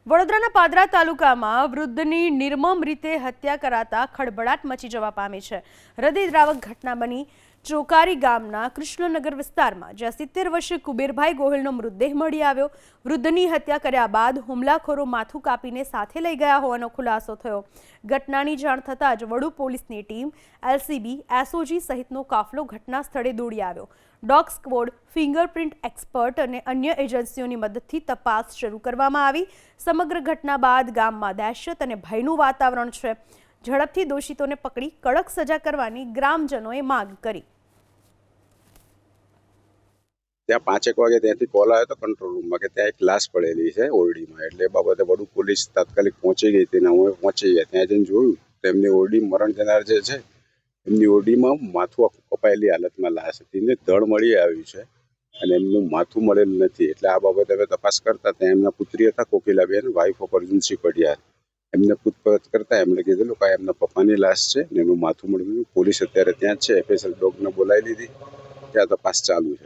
વડોદરાના પાદરા તાલુકામાં વૃદ્ધની નિર્મમ રીતે હત્યા કરાતા ખળભળાટ મચી જવા પામી છે। હૃદયદ્રાવક ઘટના બની ચોકારી ગામના કૃષ્ણનગર વિસ્તારમાં, જ્યાં 70 વર્ષીય કુબેરભાઈ ગોહિલનો મૃતદેહ મળી આવ્યો। વૃદ્ધની હત્યા કર્યા બાદ હુમલાખોરો માથું કાપીને સાથે લઈ ગયા હોવાનો ખુલાસો થયો। ઘટનાની જાણ થતાં જ વડુ પોલીસની ટીમ, એલસીબી, એસઓજી સહિતનો કાફલો ઘટના સ્થળે દોડી આવ્યો। ડોગ સ્ક્વોડ, ફિંગરપ્રિન્ટ એક્સપર્ટ અને અન્ય એજન્સીઓની મદદથી તપાસ શરૂ કરવામાં આવી। સમગ્ર ઘટના બાદ ગામમાં દહેશત અને ભયનું વાતાવરણ છે। ઝડપથી દોષિતોને પકડી કડક સજા કરવાની ગ્રામજનોએ માંગ કરી। ત્યાં 5 વાગે ત્યાંથી કોલ આવ્યો તો કંટ્રોલ રૂમમાં કે ત્યાં એક લાશ પડેલી છે ઓરડીમાં। એટલે એ બાબતે વડુ પોલીસ તાત્કાલિક પહોંચી ગઈ હતી ને અમે પહોંચી ગયા। ત્યાં જઈને જોયું તો એમની ઓરડી મરણ જનાર જે છે એમની ઓરડીમાં માથું કપાયેલી હાલતમાં લાશ હતી ને ધડ મળી આવ્યું છે અને એમનું માથું મળેલું નથી। એટલે આ બાબતે અમે તપાસ કરતા ત્યાં એમના પુત્રી હતા કોકિલાબેન, વાઇફ ઓફ અર્જુનસિંહ પડિયાર। એમને પૂછપરછ કરતા એમણે કીધેલું કે એમના પપ્પાની લાશ છે ને એનું માથું મળ્યું। પોલીસ અત્યારે ત્યાં જ છે, સ્પેશિયલ ડોગને બોલાવી લીધી, ત્યાં તપાસ ચાલુ છે।